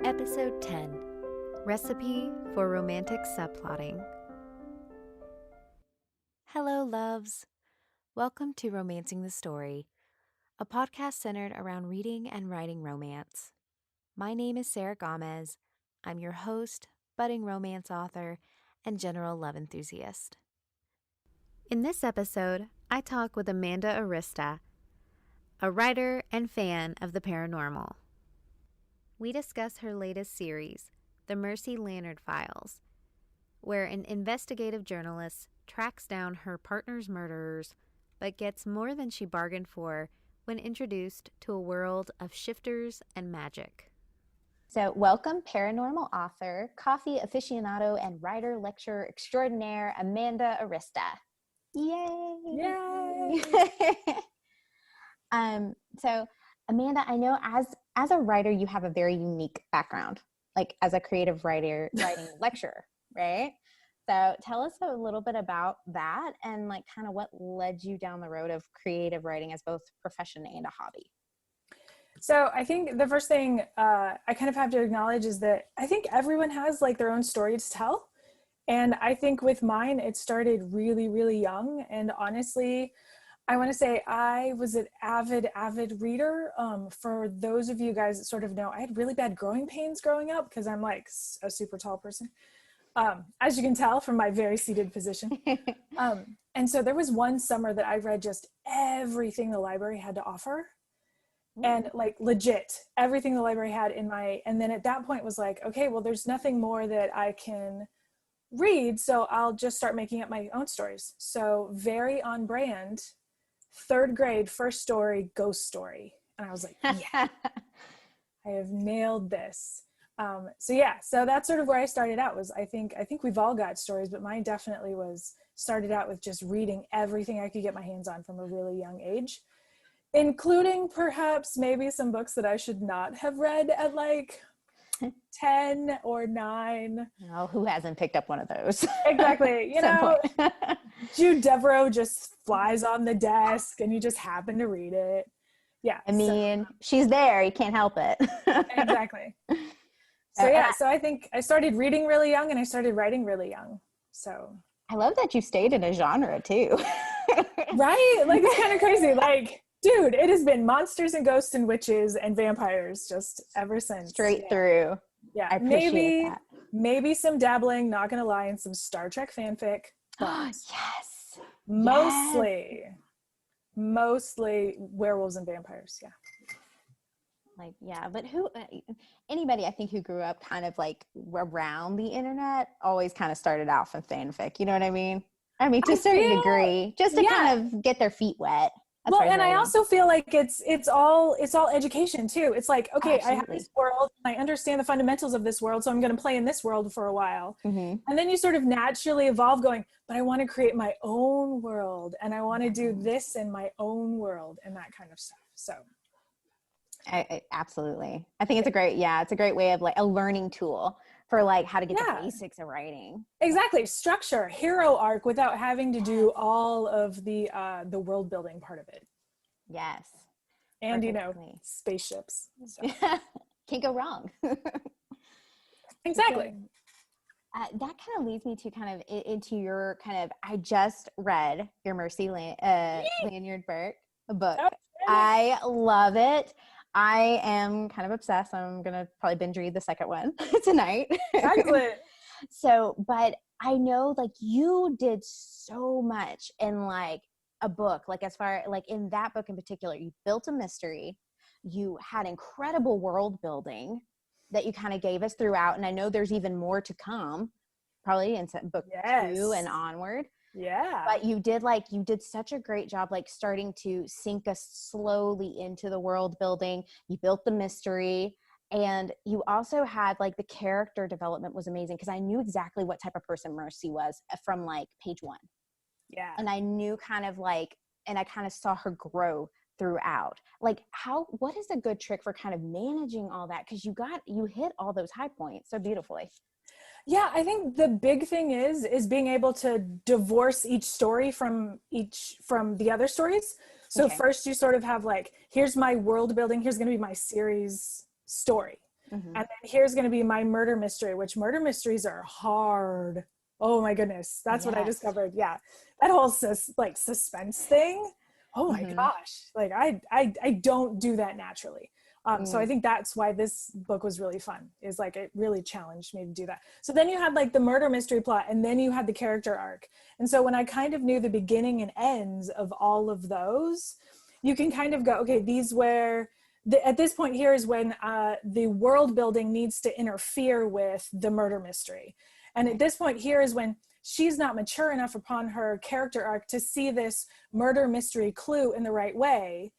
Episode 10, Recipe for Romantic Subplotting. Hello, loves. Welcome to Romancing the Story, a podcast centered around reading and writing romance. My name is Sarah Gomez. I'm your host, budding romance author, and general love enthusiast. In this episode, I talk with Amanda Arista, a writer and fan of the paranormal. We discuss her latest series, The Mercy Lannard Files, where an investigative journalist tracks down her partner's murderers but gets more than she bargained for when introduced to a world of shifters and magic. So welcome paranormal author, coffee aficionado, and writer lecturer extraordinaire, Amanda Arista. Yay! Yay! So Amanda, I know as a writer, you have a very unique background, like as a creative writer, writing lecturer, right? So tell us a little bit about that and like kind of what led you down the road of creative writing as both a profession and a hobby. So I think the first thing I kind of have to acknowledge is that I think everyone has like their own story to tell. And I think with mine, it started really, really young. And honestly, I want to say I was an avid reader. For those of you guys that sort of know, I had really bad growing pains growing up because I'm like a super tall person, as you can tell from my very seated position. And so there was one summer that I read just everything the library had to offer. And like legit everything the library had and then at that point was like, okay, well, there's nothing more that I can read. So I'll just start making up my own stories. So very on brand, 3rd grade, first story, ghost story. And I was like, yeah, I have nailed this. So that's sort of where I started out was, I think we've all got stories, but mine definitely started out with just reading everything I could get my hands on from a really young age, including perhaps maybe some books that I should not have read at like 10 or 9. Oh, who hasn't picked up one of those? Exactly. Jude Devereaux just flies on the desk and you just happen to read it. Yeah. I mean, she's there. You can't help it. Exactly. So I think I started reading really young and I started writing really young. So I love that you stayed in a genre too. Right? Like it's kind of crazy. Like, dude, it has been monsters and ghosts and witches and vampires just ever since. Straight through. Yeah. I appreciate that. Maybe some dabbling, not gonna lie, in some Star Trek fanfic. Yes. Mostly werewolves and vampires. Yeah. Like, yeah, but anybody I think who grew up kind of like around the internet always kind of started out from fanfic. You know what I mean? I mean, to a certain degree, just to kind of get their feet wet. Well, and I also feel like it's all education too. It's like, okay, Absolutely. I have this world, and I understand the fundamentals of this world, so I'm going to play in this world for a while. Mm-hmm. And then you sort of naturally evolve going, but I want to create my own world, and I want to do this in my own world, and that kind of stuff. So absolutely. I think it's a great way of like a learning tool for like how to get the basics of writing. Exactly. Structure, hero arc without having to do all of the world building part of it. Yes. And spaceships. So. Can't go wrong. Exactly. That kind of leads me to kind of into your I just read your Mercy Lanyard book. I love it. I am kind of obsessed. I'm going to probably binge read the second one tonight. Excellent. So, but I know like you did so much in like a book, like as far like in that book in particular, you built a mystery, you had incredible world building that you kind of gave us throughout. And I know there's even more to come probably in book 2 and onward. Yeah. But you did such a great job, like starting to sink us slowly into the world building. You built the mystery, and you also had like the character development was amazing because I knew exactly what type of person Mercy was from like page 1. Yeah. And I knew kind of like, and I kind of saw her grow throughout. Like what is a good trick for kind of managing all that? Because you hit all those high points so beautifully. Yeah, I think the big thing is being able to divorce each story from the other stories. So first you sort of have like, here's my world building, here's going to be my series story. Mm-hmm. And then here's going to be my murder mystery, which murder mysteries are hard. Oh my goodness. That's what I Yes. discovered. Yeah. That whole suspense thing. Oh my Mm-hmm. gosh. Like I don't do that naturally. So I think that's why this book was really fun, is like, it really challenged me to do that. So then you had like the murder mystery plot, and then you had the character arc. And so when I kind of knew the beginning and ends of all of those, you can kind of go, okay, these were, at this point here is when the world building needs to interfere with the murder mystery. And at this point here is when she's not mature enough upon her character arc to see this murder mystery clue in the right way.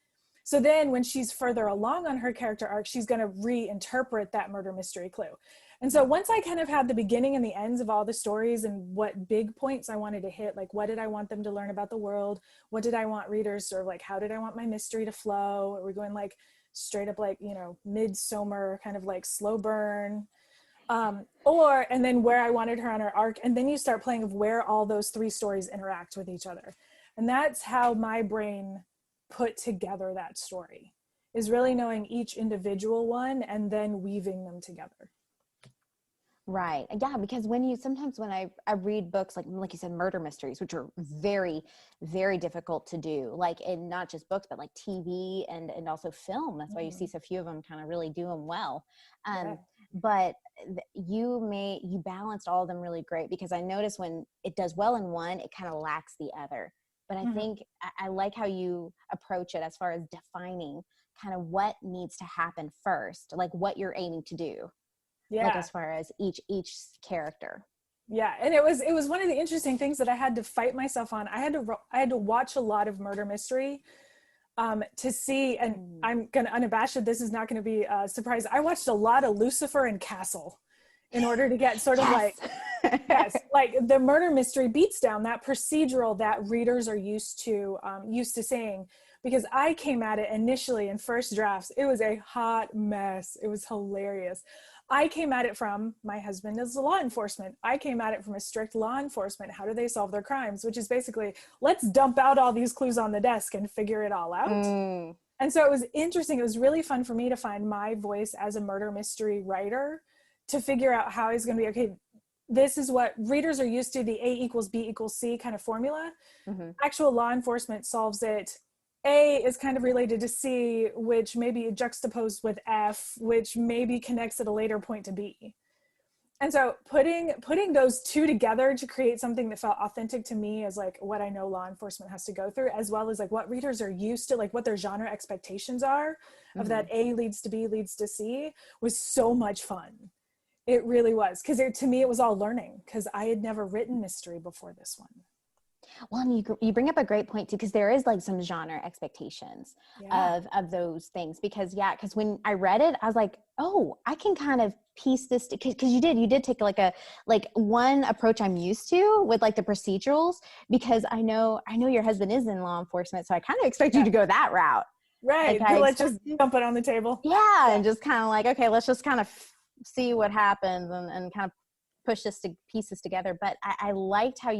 So then when she's further along on her character arc, she's going to reinterpret that murder mystery clue. And so once I kind of had the beginning and the ends of all the stories and what big points I wanted to hit, like what did I want them to learn about the world? What did I want readers, or like, how did I want my mystery to flow? Are we going like straight up like, you know, midsummer kind of like slow burn? And then where I wanted her on her arc. And then you start playing of where all those three stories interact with each other. And that's how my brain put together that story, is really knowing each individual one and then weaving them together. Right. Yeah, because when I read books like you said, murder mysteries, which are very, very difficult to do, like in not just books, but like TV and also film. That's why you see so few of them kind of really do them well. Yeah. But you balanced all of them really great, because I notice when it does well in one, it kind of lacks the other. But I think I like how you approach it as far as defining kind of what needs to happen first, like what you're aiming to do. Yeah. Like as far as each character. Yeah. And it was one of the interesting things that I had to fight myself on. I had to watch a lot of murder mystery to see, and I'm going to unabashed, this is not going to be a surprise. I watched a lot of Lucifer and Castle in order to get sort of like, yes, like the murder mystery beats down that procedural that readers are used to seeing. Because I came at it initially in first drafts, it was a hot mess. It was hilarious. I came at it from, my husband is law enforcement. I came at it from a strict law enforcement. How do they solve their crimes? Which is basically, let's dump out all these clues on the desk and figure it all out. And so it was interesting. It was really fun for me to find my voice as a murder mystery writer, to figure out how he's going to be, okay, this is what readers are used to, the A equals B equals C kind of formula. Actual law enforcement solves it. A is kind of related to C, which may be juxtaposed with F, which maybe connects at a later point to B. And so putting those two together to create something that felt authentic to me as like what I know law enforcement has to go through, as well as like what readers are used to, like what their genre expectations are of that A leads to B leads to C, was so much fun. It really was. Because to me, it was all learning, because I had never written mystery before this one. Well, and you bring up a great point too, because there is like some genre expectations of those things. Because when I read it, I was like, oh, I can kind of piece this, because you did take like one approach I'm used to with like the procedurals, because I know your husband is in law enforcement, so I kind of expect you to go that route. Right. Like, let's just dump it on the table. Yeah. And just kind of like, okay, let's just kind of see what happens and kind of push pieces together. But I liked how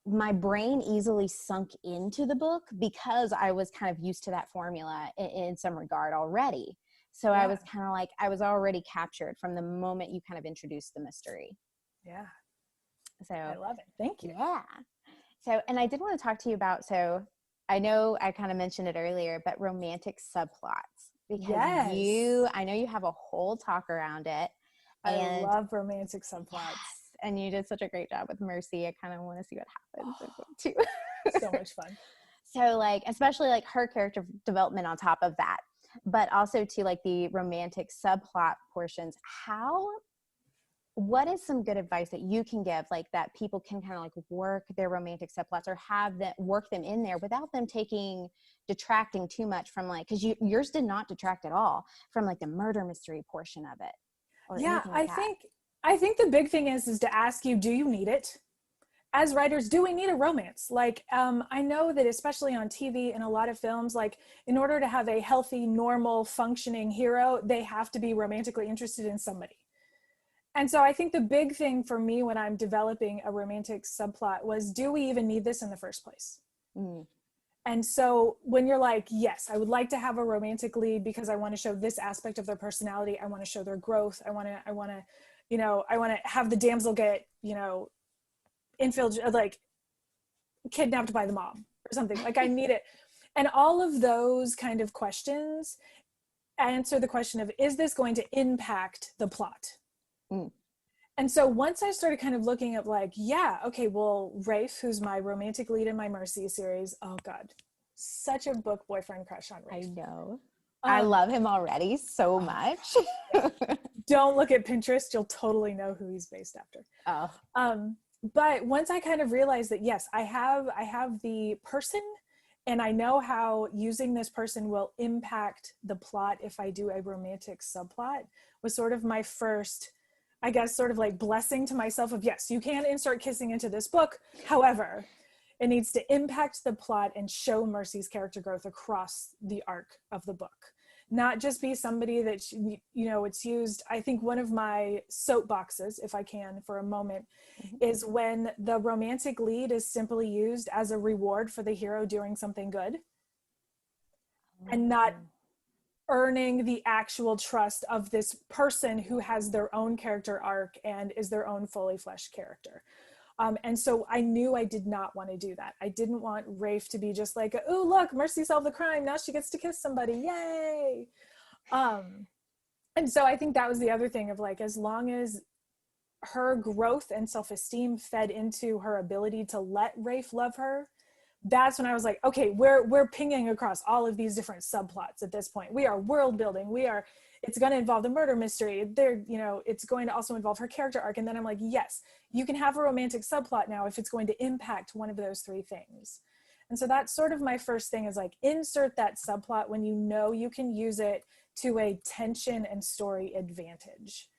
my brain easily sunk into the book, because I was kind of used to that formula in some regard already. So I was kind of like, I was already captured from the moment you kind of introduced the mystery. Yeah. So I love it. Thank you. Yeah. So, and I did want to talk to you about, so I know I kind of mentioned it earlier, but romantic subplots, because I know you have a whole talk around it. I love romantic subplots. Yes, and you did such a great job with Mercy. I kind of want to see what happens too. So much fun. So like, especially like her character development on top of that, but also to like the romantic subplot portions. What is some good advice that you can give, like that people can kind of like work their romantic subplots, or have them work them in there without them detracting too much from, like, because yours did not detract at all from like the murder mystery portion of it. Yeah, I think the big thing is to ask you, do you need it? As writers, do we need a romance? Like, I know that especially on TV and a lot of films, like in order to have a healthy, normal, functioning hero, they have to be romantically interested in somebody. And so I think the big thing for me when I'm developing a romantic subplot was, do we even need this in the first place? And so when you're like, yes, I would like to have a romantic lead because I want to show this aspect of their personality. I want to show their growth. I want to, you know, I want to have the damsel get, you know, like kidnapped by the mom or something. Like I need it. And all of those kind of questions answer the question of, is this going to impact the plot? Mm. And so once I started kind of looking at like, yeah, okay, well, Rafe, who's my romantic lead in my Mercy series, oh God, such a book boyfriend crush on Rafe. I know. I love him already so much. Yeah. Don't look at Pinterest. You'll totally know who he's based after. Oh. But once I kind of realized that, yes, I have the person and I know how using this person will impact the plot if I do a romantic subplot, was sort of my first, I guess, sort of like blessing to myself of, yes, you can insert kissing into this book. However, it needs to impact the plot and show Mercy's character growth across the arc of the book. Not just be somebody that, you know, it's used. I think one of my soapboxes, if I can for a moment, is when the romantic lead is simply used as a reward for the hero doing something good and not earning the actual trust of this person who has their own character arc and is their own fully fleshed character. And so I knew I did not want to do that. I didn't want Rafe to be just like, oh, look, Mercy solved the crime. Now she gets to kiss somebody. Yay. And so I think that was the other thing of like, as long as her growth and self-esteem fed into her ability to let Rafe love her, that's when I was like, okay, we're pinging across all of these different subplots at this point. We are world building. It's going to involve the murder mystery. You know, it's going to also involve her character arc. And then I'm like, yes, you can have a romantic subplot now if it's going to impact one of those three things. And so that's sort of my first thing, is like, insert that subplot when you know you can use it to a tension and story advantage.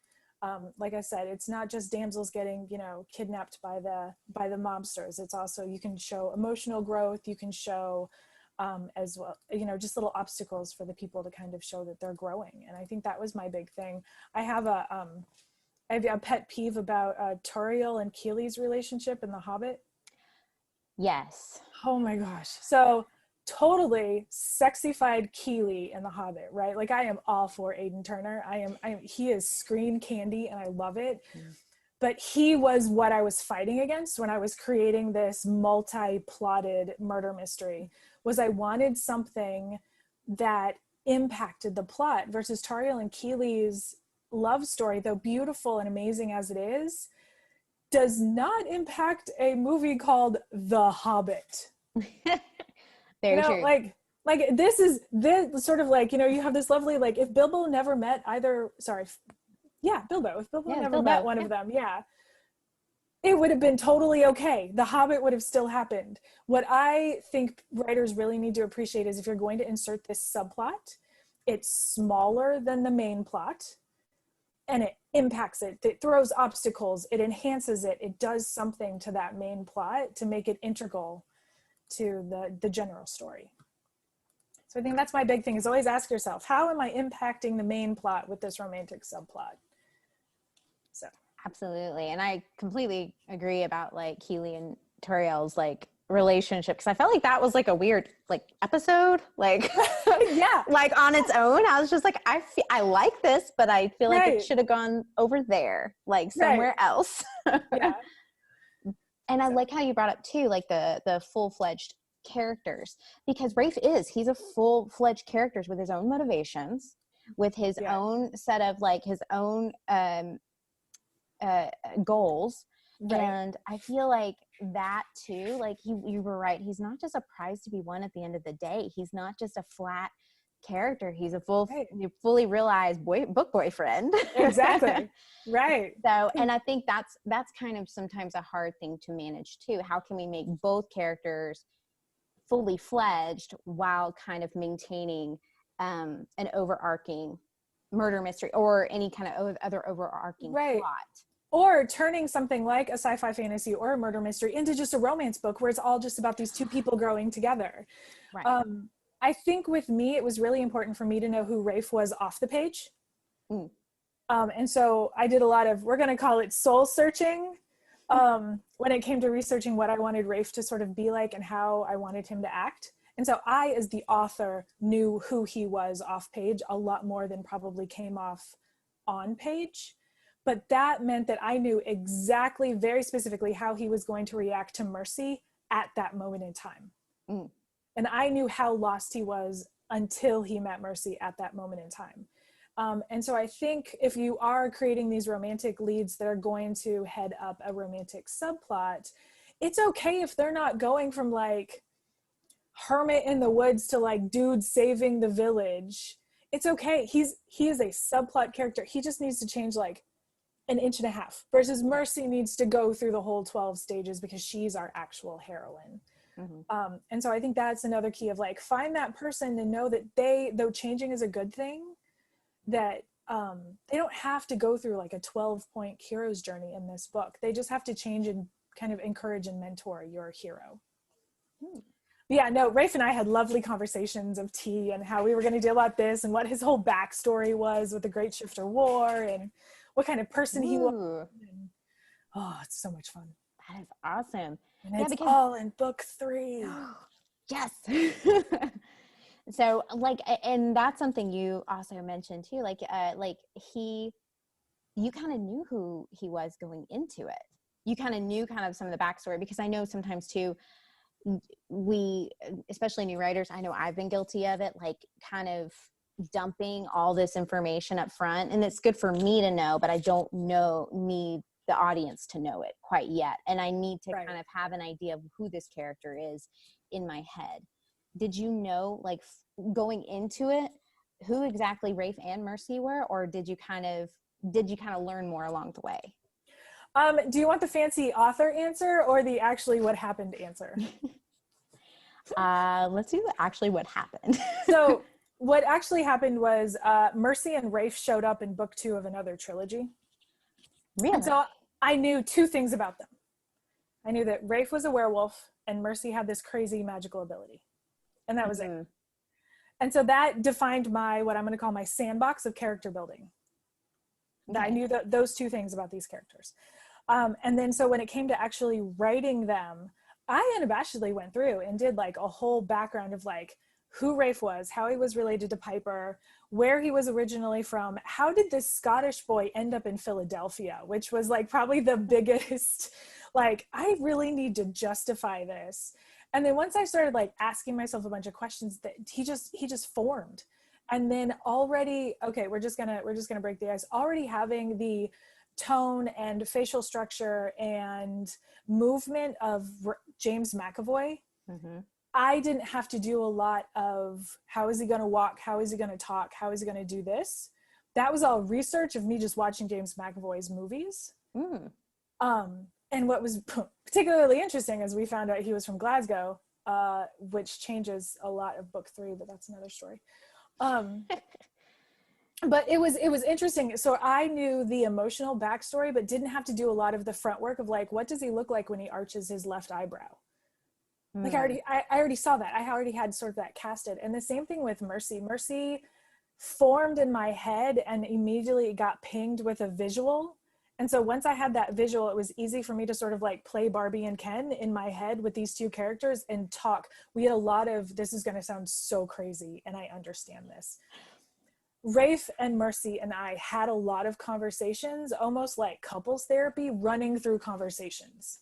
Like I said, it's not just damsels getting, you know, kidnapped by the mobsters. It's also, you can show emotional growth. You can show as well, you know, just little obstacles for the people to kind of show that they're growing. And I think that was my big thing. I have a pet peeve about Tauriel and Keely's relationship in The Hobbit. Yes. Oh my gosh. So totally sexified Keely in The Hobbit, right? Like I am all for Aidan Turner. He is screen candy and I love it. But he was what I was fighting against when I was creating this multi-plotted murder mystery, was I wanted something that impacted the plot, versus Tauriel and Keely's love story, though beautiful and amazing as it is, does not impact a movie called The Hobbit. Very true. Like this sort of like, you know, you have this lovely, like, if Bilbo never met either, Bilbo, if Bilbo never met one of them, it would have been totally okay. The Hobbit would have still happened. What I think writers really need to appreciate is, if you're going to insert this subplot, it's smaller than the main plot and it impacts it. It throws obstacles, it enhances it, it does something to that main plot to make it integral to the general story. So I think that's my big thing, is always ask yourself, how am I impacting the main plot with this romantic subplot? So absolutely. And I completely agree about like Keely and Tauriel's like relationship, because I felt like that was like a weird like episode, like yeah, like on its own. I was just like, I like this, but I feel like it should have gone over there, like somewhere else. Yeah. And I like how you brought up too, like the full-fledged characters, because he's a full-fledged character with his own motivations, with his own set of like his own goals. Right. And I feel like that too, like you were right, he's not just a prize to be won at the end of the day. He's not just a flat character. He's a fully realized book boyfriend. Exactly. Right. So, and I think that's kind of sometimes a hard thing to manage too. How can we make both characters fully fledged while kind of maintaining an overarching murder mystery or any kind of other overarching plot? Or turning something like a sci-fi fantasy or a murder mystery into just a romance book where it's all just about these two people growing together. Right. I think with me, it was really important for me to know who Rafe was off the page. And so I did a lot of, we're going to call it soul searching, when it came to researching what I wanted Rafe to sort of be like and how I wanted him to act. And so I, as the author, knew who he was off page a lot more than probably came off on page. But that meant that I knew exactly, very specifically, how he was going to react to Mercy at that moment in time. Mm. And I knew how lost he was until he met Mercy at that moment in time. And so I think if you are creating these romantic leads that are going to head up a romantic subplot, it's okay if they're not going from like hermit in the woods to like dude saving the village. It's okay. He is a subplot character. He just needs to change like an inch and a half, versus Mercy needs to go through the whole 12 stages because she's our actual heroine. Mm-hmm. And so I think that's another key of like, find that person and know that though changing is a good thing, that they don't have to go through like a 12-point hero's journey in this book. They just have to change and kind of encourage and mentor your hero. Yeah, no, Rafe and I had lovely conversations of tea and how we were going to deal about this and what his whole backstory was with the Great Shifter War and what kind of person he was. And, oh, it's so much fun. That is awesome. And it's all in book 3. Yes. So like, and that's something you also mentioned too, like you kind of knew who he was going into it. You kind of knew kind of some of the backstory, because I know sometimes too, we, especially new writers, I know I've been guilty of it, like kind of dumping all this information up front, and it's good for me to know, but I don't need the audience to know it quite yet. And I need to kind of have an idea of who this character is in my head. Did you know, like going into it, who exactly Rafe and Mercy were, or did you kind of learn more along the way? Do you want the fancy author answer or the actually what happened answer? Let's do actually what happened. So what actually happened was Mercy and Rafe showed up in book 2 of another trilogy. Really? And so I knew 2 things about them. I knew that Rafe was a werewolf and Mercy had this crazy magical ability. And that was it. And so that defined what I'm going to call my sandbox of character building. Okay. I knew those 2 things about these characters. And then so when it came to actually writing them, I unabashedly went through and did like a whole background of like who Rafe was, how he was related to Piper, where he was originally from, how did this Scottish boy end up in Philadelphia, which was like probably the biggest, like, I really need to justify this. And then once I started like asking myself a bunch of questions, that he just formed. And then already, okay, we're just gonna break the ice. Already having the tone and facial structure and movement of James McAvoy, I didn't have to do a lot of how is he going to walk, how is he going to talk, how is he going to do this. That was all research of me just watching James McAvoy's movies. And what was particularly interesting is we found out he was from Glasgow, which changes a lot of book 3, but that's another story. But it was interesting. So I knew the emotional backstory, but didn't have to do a lot of the front work of like, what does he look like when he arches his left eyebrow? Like I already saw that. I already had sort of that casted. And the same thing with Mercy. Mercy formed in my head and immediately got pinged with a visual. And so once I had that visual, it was easy for me to sort of like play Barbie and Ken in my head with these 2 characters and talk. We had a lot of, this is going to sound so crazy, and I understand this. Rafe and Mercy and I had a lot of conversations, almost like couples therapy, running through conversations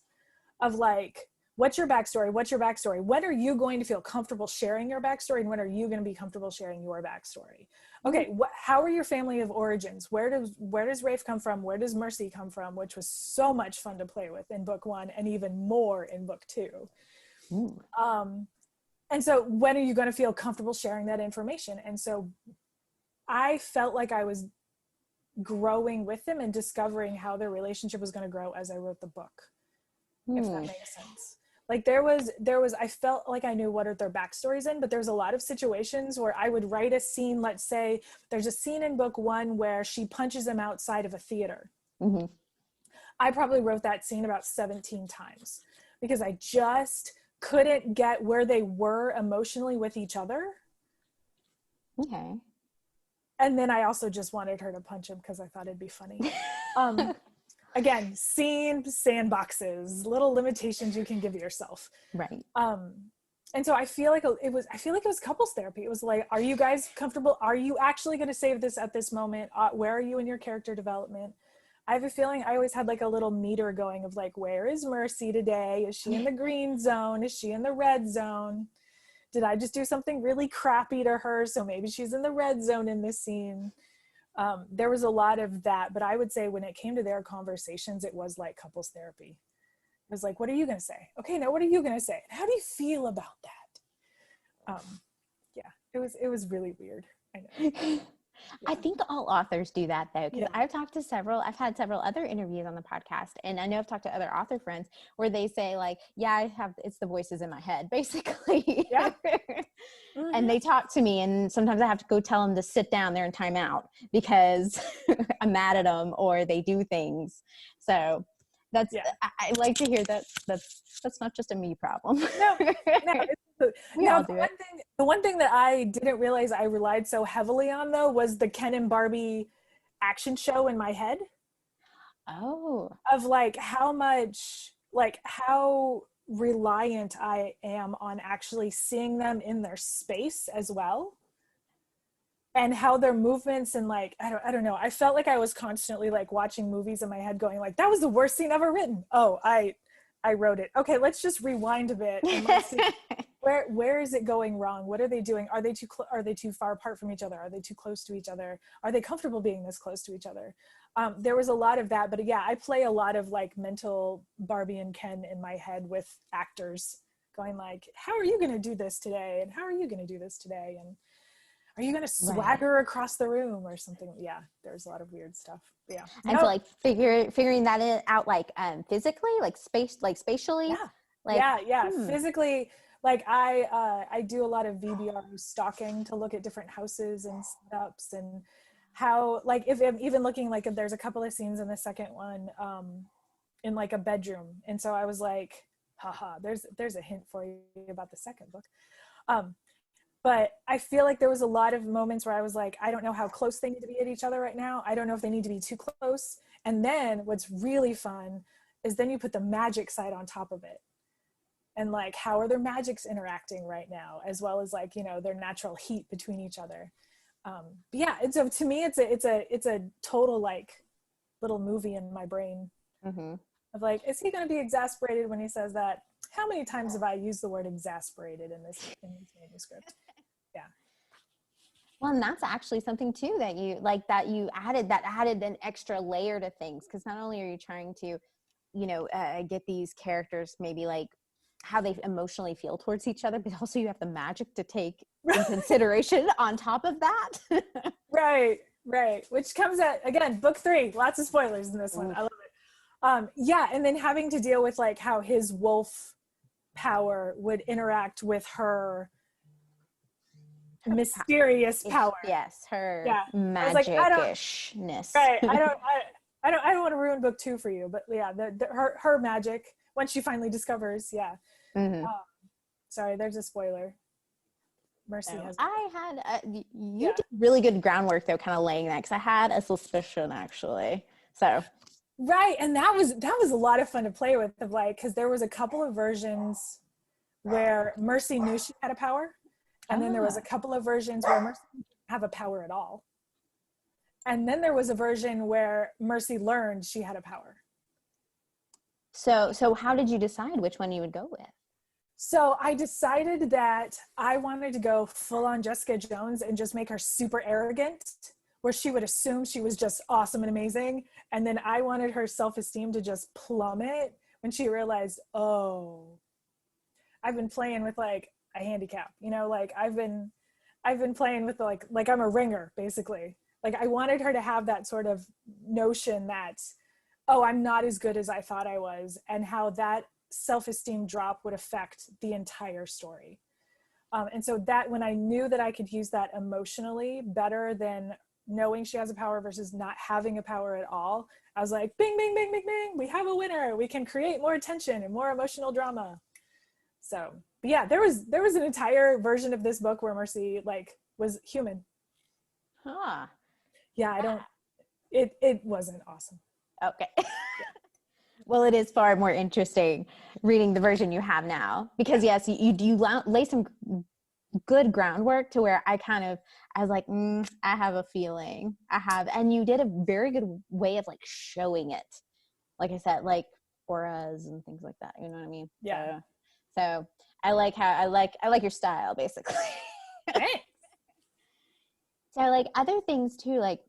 of like, what's your backstory? What's your backstory? When are you going to feel comfortable sharing your backstory? And when are you going to be comfortable sharing your backstory? Okay, how are your family of origins? Where does Rafe come from? Where does Mercy come from? Which was so much fun to play with in book 1 and even more in book 2. And so when are you going to feel comfortable sharing that information? And so I felt like I was growing with them and discovering how their relationship was going to grow as I wrote the book, if that makes sense. Like there was, I felt like I knew what are their backstories in, but there's a lot of situations where I would write a scene. Let's say there's a scene in book 1 where she punches him outside of a theater. I probably wrote that scene about 17 times because I just couldn't get where they were emotionally with each other. Okay. And then I also just wanted her to punch him because I thought it'd be funny. Again, scene sandboxes, little limitations you can give yourself. Right. And so I feel like it was couples therapy. It was like, are you guys comfortable? Are you actually going to save this at this moment? Where are you in your character development? I have a feeling I always had like a little meter going of like, where is Mercy today? Is she in the green zone? Is she in the red zone? Did I just do something really crappy to her? So maybe she's in the red zone in this scene. There was a lot of that, but I would say when it came to their conversations, it was like couples therapy. It was like, what are you going to say? Okay, now what are you going to say? How do you feel about that? Yeah, it was really weird. I know. Yeah. I think all authors do that though, because Yeah. I've had several other interviews on the podcast, and I know I've talked to other author friends where they say like, yeah, it's the voices in my head, basically. Yeah. And they talk to me, and sometimes I have to go tell them to sit down, they're in timeout because I'm mad at them or they do things. So that's, I like to hear that that's not just a me problem. No, we all do it. The one thing that I didn't realize I relied so heavily on though was the Ken and Barbie action show in my head. Oh. Of like how reliant I am on actually seeing them in their space as well. And how their movements and like, I don't know. I felt like I was constantly like watching movies in my head going like, that was the worst scene ever written. Oh, I wrote it. Okay, let's just rewind a bit and let's see where is it going wrong? What are they doing? Are they too far apart from each other? Are they too close to each other? Are they comfortable being this close to each other? There was a lot of that, but yeah, I play a lot of like mental Barbie and Ken in my head with actors going like, how are you going to do this today? And how are you going to do this today? And are you going to swagger across the room or something? Yeah, there's a lot of weird stuff. Yeah. And so like figuring that out like physically, like spatially. Yeah. Like, Physically, like I do a lot of VBR stalking to look at different houses and setups and how, like, if I'm even looking, like, if there's a couple of scenes in the second one in like a bedroom. And so I was like, haha, there's a hint for you about the second book. But I feel like there was a lot of moments where I was like, I don't know how close they need to be at each other right now. I don't know if they need to be too close. And then what's really fun is then you put the magic side on top of it. And like, how are their magics interacting right now? As well as like, you know, their natural heat between each other. But yeah, and so to me, it's a total like little movie in my brain of like, is he going to be exasperated when he says that? How many times have I used the word exasperated in this manuscript? Yeah. Well, and that's actually something too that you added an extra layer to things, because not only are you trying to, you know, get these characters maybe like how they emotionally feel towards each other, but also you have the magic to take in consideration on top of that. Right. Which comes at, again, book 3, lots of spoilers in this one. I love it. Yeah, and then having to deal with like how his wolf power would interact with her mysterious power. Yes, her magic-ishness. Right. I don't want to ruin book 2 for you, but yeah, her magic when she finally discovers. Yeah. Sorry, there's a spoiler. Mercy has. You did really good groundwork though, kind of laying that, because I had a suspicion actually. So. Right, and that was a lot of fun to play with, of like, because there was a couple of versions where Mercy knew she had a power, and then there was a couple of versions where Mercy didn't have a power at all, and then there was a version where Mercy learned she had a power. So how did you decide which one you would go with? So I decided that I wanted to go full on Jessica Jones and just make her super arrogant, where she would assume she was just awesome and amazing. And then I wanted her self-esteem to just plummet when she realized, oh, I've been playing with like a handicap, you know, like I've been playing with like I'm a ringer, basically. Like I wanted her to have that sort of notion that, oh, I'm not as good as I thought I was, and how that self-esteem drop would affect the entire story. And so that when I knew that I could use that emotionally better than knowing she has a power versus not having a power at all, I was like, bing, bing, bing, bing, bing, we have a winner. We can create more tension and more emotional drama. So yeah, there was an entire version of this book where Mercy like was human. Yeah, it wasn't awesome. Okay. Well, it is far more interesting reading the version you have now, because yes, you lay some good groundwork to where I was like, I have a feeling and you did a very good way of like showing it. Like I said, like auras and things like that. You know what I mean? Yeah. So I like how I like your style, basically. Thanks. So like other things too, like,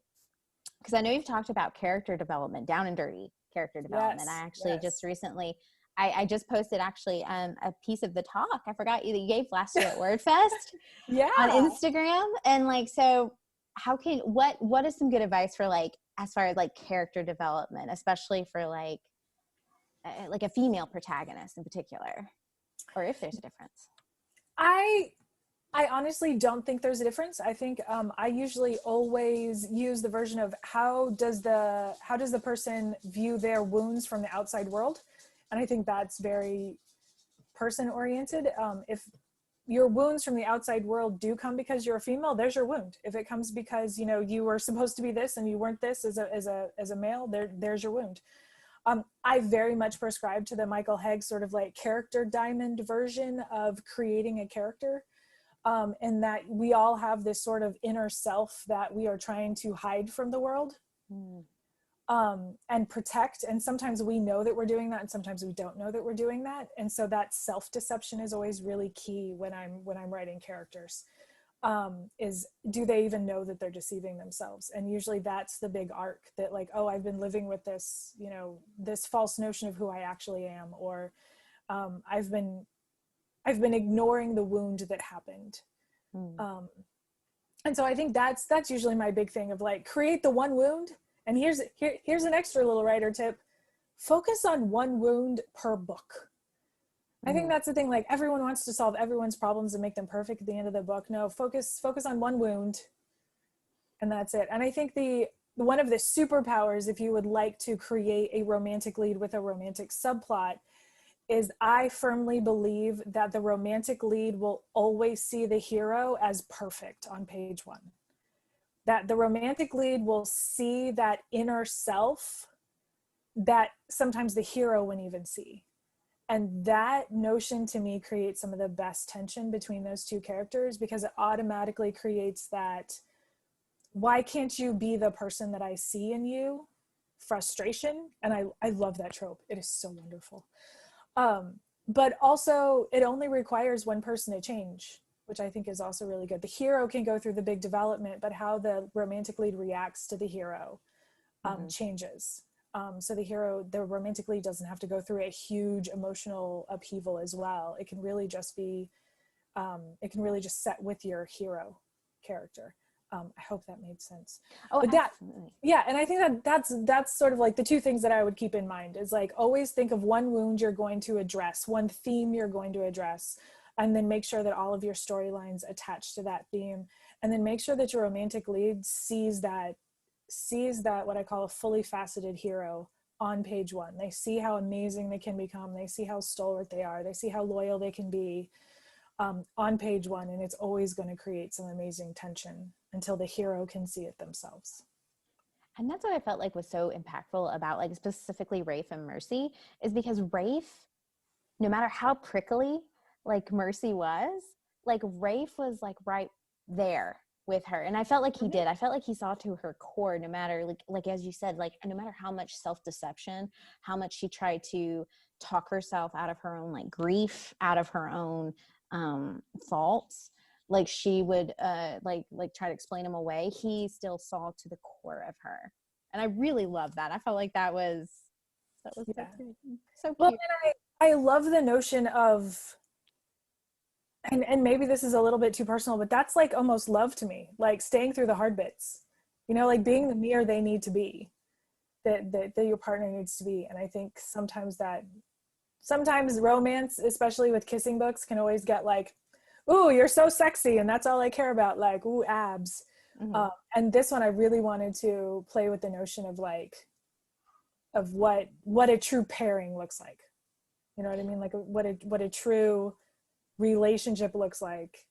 because I know you've talked about character development, down and dirty character development. I actually just recently, I just posted actually a piece of the talk I forgot you gave last year at WordFest on Instagram. And like, so what is some good advice for like, as far as like character development, especially for like a female protagonist in particular, or if there's a difference? I honestly don't think there's a difference. I think I usually always use the version of how does the person view their wounds from the outside world, and I think that's very person oriented. If your wounds from the outside world do come because you're a female, there's your wound. If it comes because you were supposed to be this and you weren't this as a male, there's your wound. I very much prescribe to the Michael Hegg sort of like character diamond version of creating a character. And that we all have this sort of inner self that we are trying to hide from the world and protect. And sometimes we know that we're doing that, and sometimes we don't know that we're doing that. And so that self-deception is always really key when I'm writing characters. Is do they even know that they're deceiving themselves? And usually that's the big arc, that like, oh, I've been living with this, this false notion of who I actually am, or I've been ignoring the wound that happened. And so I think that's usually my big thing of like, create the one wound. And here's an extra little writer tip. Focus on one wound per book. I think that's the thing. Like, everyone wants to solve everyone's problems and make them perfect at the end of the book. No, focus on one wound, and that's it. And I think one of the superpowers, if you would like to create a romantic lead with a romantic subplot, is I firmly believe that the romantic lead will always see the hero as perfect on page 1. That the romantic lead will see that inner self that sometimes the hero wouldn't even see. And that notion to me creates some of the best tension between those two characters, because it automatically creates that, why can't you be the person that I see in you? Frustration. And I love that trope. It is so wonderful. But also it only requires one person to change, which I think is also really good. The hero can go through the big development, but how the romantic lead reacts to the hero changes. So the romantic lead doesn't have to go through a huge emotional upheaval as well. It can really just be, it can really just set with your hero character. I hope that made sense. Oh, but absolutely. Yeah, and I think that's sort of like the two things that I would keep in mind is like, always think of one wound you're going to address, one theme you're going to address, and then make sure that all of your storylines attach to that theme, and then make sure that your romantic lead sees that what I call a fully faceted hero on page 1. They see how amazing they can become. They see how stalwart they are. They see how loyal they can be on page 1, and it's always going to create some amazing tension until the hero can see it themselves. And that's what I felt like was so impactful about like specifically Rafe and Mercy, is because Rafe, no matter how prickly like Mercy was, like Rafe was like right there with her. And I felt like he did. I felt like he saw to her core, no matter like as you said, like no matter how much self-deception, how much she tried to talk herself out of her own like grief, out of her own faults, like she would like try to explain him away, he still saw to the core of her. And I really love that. I felt like that was so cute. Well, and I love the notion of, and maybe this is a little bit too personal, but that's like almost love to me, like staying through the hard bits, like being the mirror they need to be, that your partner needs to be. And I think sometimes romance, especially with kissing books, can always get like, ooh, you're so sexy, and that's all I care about, like, ooh, abs. And this one I really wanted to play with the notion of like, of what a true pairing looks like. You know what I mean? Like what a true relationship looks like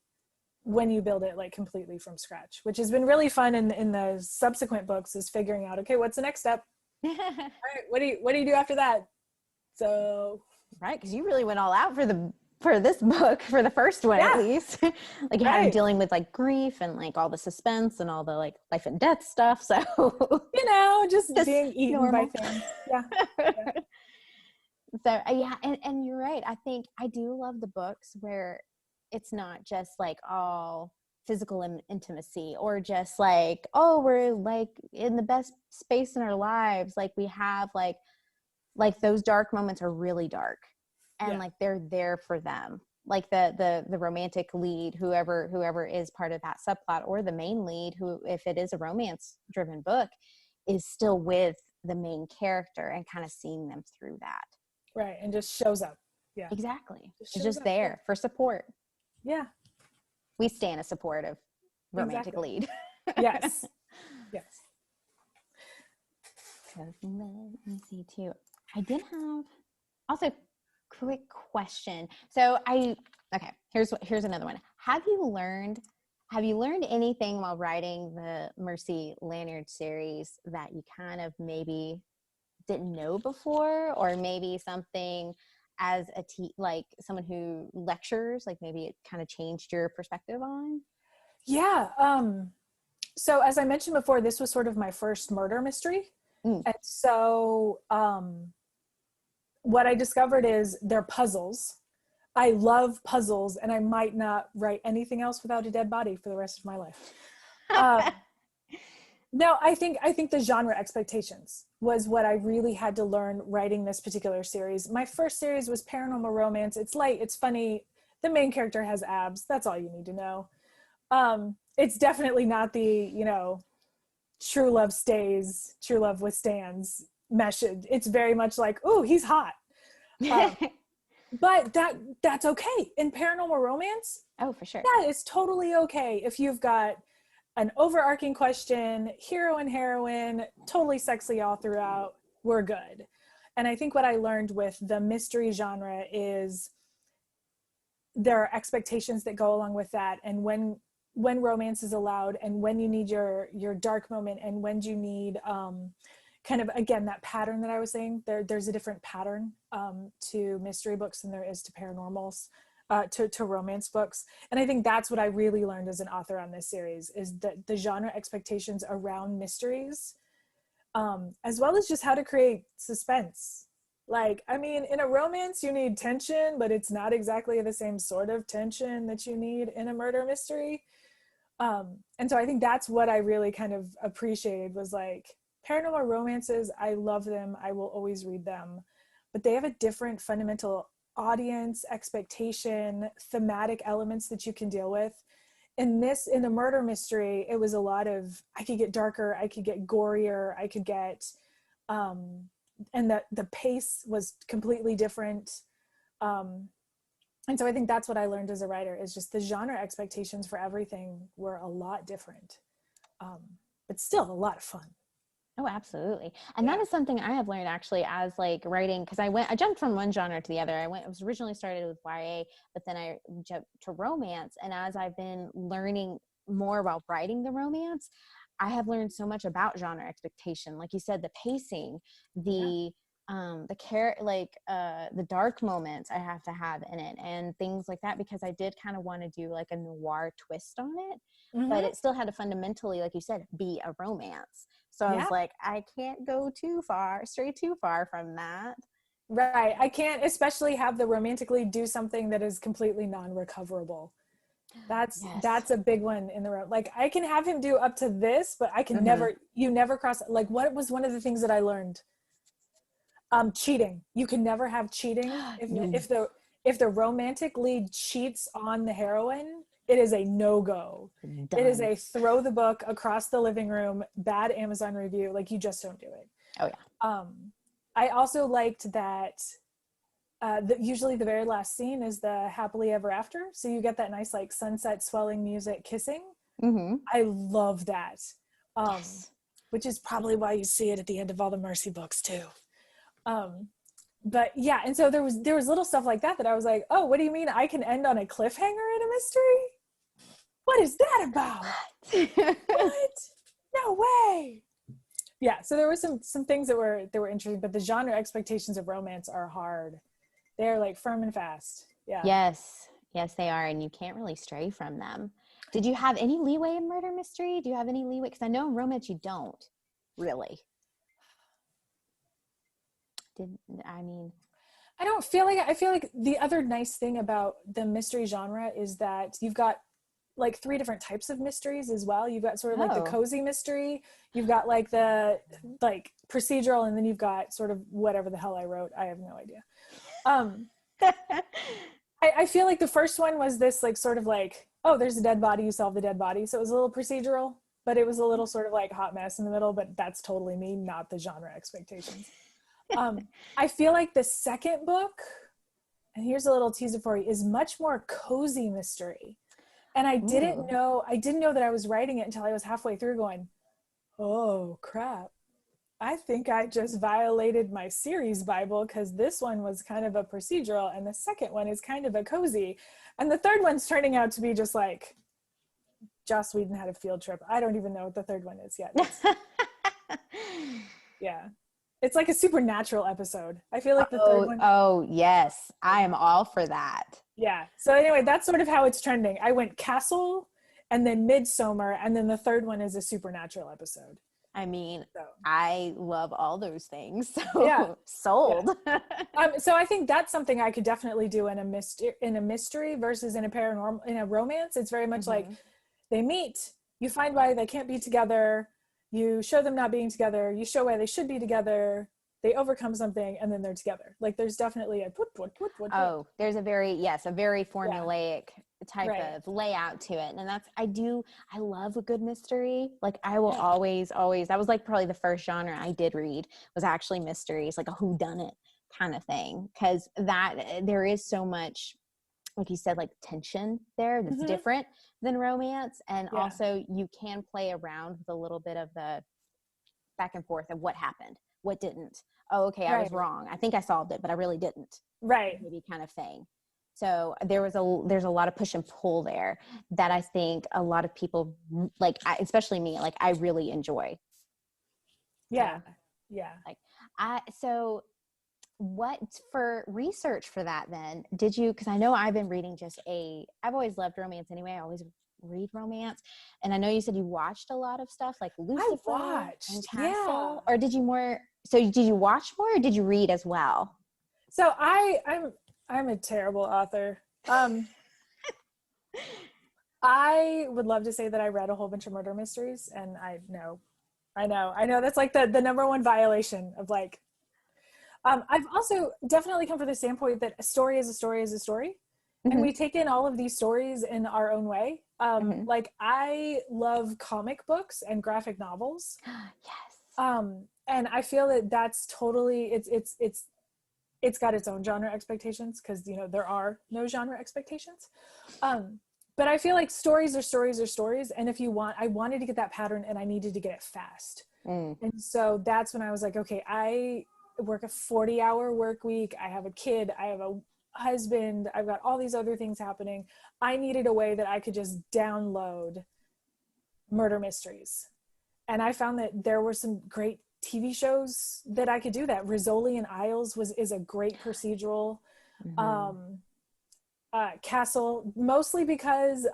when you build it like completely from scratch, which has been really fun in the subsequent books, is figuring out, okay, what's the next step? All right, what do you do after that? So right, because you really went all out for this book, for the first one at least. Like you had him dealing with like grief and like all the suspense and all the like life and death stuff. So just being eaten normal. by things. Yeah. So yeah, and you're right. I think I do love the books where it's not just like all physical intimacy or just like, oh, we're like in the best space in our lives. Like we have like those dark moments are really dark, and like they're there for them. Like the romantic lead, whoever is part of that subplot, or the main lead, who, if it is a romance driven book, is still with the main character and kind of seeing them through that. Right. And just shows up. Yeah. Exactly. It's just there for support. Yeah. We stand a supportive romantic lead. Yes. Yes. So let me see too. I did have also quick question. So here's another one. Have you learned anything while writing the Mercy Lanyard series that you kind of maybe didn't know before, or maybe something as like someone who lectures, like maybe it kind of changed your perspective on? Yeah. So as I mentioned before, this was sort of my first murder mystery. And so what I discovered is they're puzzles. I love puzzles, and I might not write anything else without a dead body for the rest of my life. No, I think the genre expectations was what I really had to learn writing this particular series. My first series was paranormal romance. It's light, it's funny. The main character has abs. That's all you need to know. It's definitely not the, true love stays, true love withstands message. It's very much like, ooh, he's hot. But that's okay. In paranormal romance, oh, for sure. That is totally okay if you've got an overarching question, hero and heroine, totally sexy all throughout, we're good. And I think what I learned with the mystery genre is there are expectations that go along with that. And when romance is allowed, and when you need your dark moment, and when you need kind of, again, that pattern that I was saying, there's a different pattern to mystery books than there is to paranormals. To romance books. And I think that's what I really learned as an author on this series, is that the genre expectations around mysteries, as well as just how to create suspense. Like, I mean, in a romance, you need tension, but it's not exactly the same sort of tension that you need in a murder mystery. And so I think that's what I really kind of appreciated, was like, paranormal romances, I love them. I will always read them, but they have a different fundamental audience expectation, thematic elements that you can deal with. In the murder mystery, it was a lot of, I could get darker, I could get gorier, I could get and the pace was completely different. And so I think that's what I learned as a writer, is just the genre expectations for everything were a lot different, but still a lot of fun. Oh, absolutely. And that is something I have learned actually as like writing, because I jumped from one genre to the other. I was originally started with YA, but then I jumped to romance. And as I've been learning more about writing the romance, I have learned so much about genre expectation. Like you said, the pacing, the dark moments I have to have in it, and things like that, because I did kind of want to do like a noir twist on it, but it still had to fundamentally, like you said, be a romance. So I was like, I can't go stray too far from that. Right. I can't especially have the romantic lead do something that is completely non-recoverable. That's a big one in the road. Like, I can have him do up to this, but I can never cross. Like, what was one of the things that I learned? Cheating. You can never have cheating. If the romantic lead cheats on the heroine, it is a no-go. Done. It is a throw the book across the living room, bad Amazon review. Like, you just don't do it. Oh yeah. I also liked that usually the very last scene is the happily ever after. So you get that nice like sunset swelling music kissing. I love that. Which is probably why you see it at the end of all the Mercy books too. But yeah, and so there was little stuff like that I was like, oh, what do you mean I can end on a cliffhanger in a mystery? What is that about? What? No way. Yeah, so there were some things that were interesting, but the genre expectations of romance are hard. They're like firm and fast. Yeah. Yes, they are, and you can't really stray from them. Did you have any leeway in murder mystery? Do you have any leeway? Because I know in romance you don't really. Did I mean? I feel like the other nice thing about the mystery genre is that you've got like 3 different types of mysteries as well. You've got sort of like the cozy mystery, you've got like the like procedural, and then you've got sort of whatever the hell I wrote. I have no idea. I feel like the first one was this like sort of like, oh, there's a dead body, you solve the dead body. So it was a little procedural, but it was a little sort of like hot mess in the middle, but that's totally me, not the genre expectations. I feel like the second book, and here's a little teaser for you, is much more cozy mystery. And I didn't know that I was writing it until I was halfway through going, oh crap. I think I just violated my series Bible, because this one was kind of a procedural and the second one is kind of a cozy. And the third one's turning out to be just like, Joss Whedon had a field trip. I don't even know what the third one is yet. Yeah. It's like a supernatural episode. I feel like the third one. Oh, yes. I am all for that. Yeah. So anyway, that's sort of how it's trending. I went Castle and then Midsummer, and then the third one is a supernatural episode. I mean, I love all those things. So yeah. Sold. Yeah. So I think that's something I could definitely do in a mystery versus in a paranormal, in a romance. It's very much like they meet, you find why they can't be together, you show them not being together, you show why they should be together, they overcome something, and then they're together. Like there's definitely a Oh, there's a very formulaic type of layout to it. And I love a good mystery. Like I will always, that was like probably the first genre I did read was actually mysteries, like a whodunit kind of thing. Cause there is so much, like you said, like tension there that's different than romance. And also you can play around with a little bit of the back and forth of what happened, what didn't. Oh, okay, I was wrong. I think I solved it, but I really didn't. Right. Maybe kind of thing. So there's a lot of push and pull there that I think a lot of people like, especially me, like I really enjoy. Yeah. Yeah. So what for research for that then did you, because I know I've been reading I've always loved romance anyway. I always read romance. And I know you said you watched a lot of stuff like Lucifer and Castle, or did you watch more or did you read as well? So I'm a terrible author. I would love to say that I read a whole bunch of murder mysteries, and I know that's like the number one violation of like, I've also definitely come from the standpoint that a story is a story is a story. And we take in all of these stories in our own way. Like I love comic books and graphic novels. Yes. And I feel that that's totally, it's got its own genre expectations, because there are no genre expectations. But I feel like stories are stories are stories. And I wanted to get that pattern and I needed to get it fast. And so that's when I was like, okay, I work a 40-hour work week. I have a kid. I have a husband. I've got all these other things happening. I needed a way that I could just download murder mysteries. And I found that there were some great TV shows that I could do that. Rizzoli and Isles is a great procedural. Castle, mostly because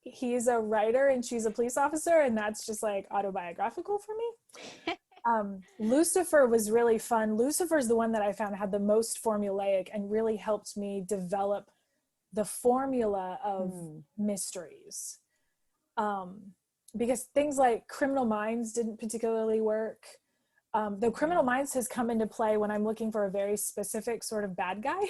he's a writer and she's a police officer, and that's just like autobiographical for me. Lucifer was really fun. Lucifer is the one that I found had the most formulaic and really helped me develop the formula of mysteries. Because things like Criminal Minds didn't particularly work. Though Criminal Minds has come into play when I'm looking for a very specific sort of bad guy.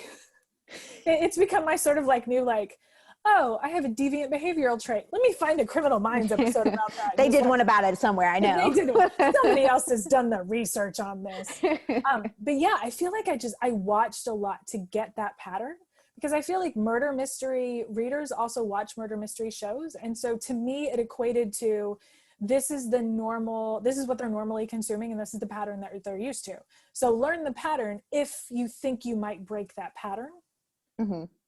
It's become my sort of like new, like, oh, I have a deviant behavioral trait. Let me find a Criminal Minds episode about that. They did one about it somewhere, I know. They did one. Somebody else has done the research on this. But yeah, I feel like I watched a lot to get that pattern, because I feel like murder mystery readers also watch murder mystery shows. And so to me, it equated to, this is what they're normally consuming, and this is the pattern that they're used to. So learn the pattern if you think you might break that pattern.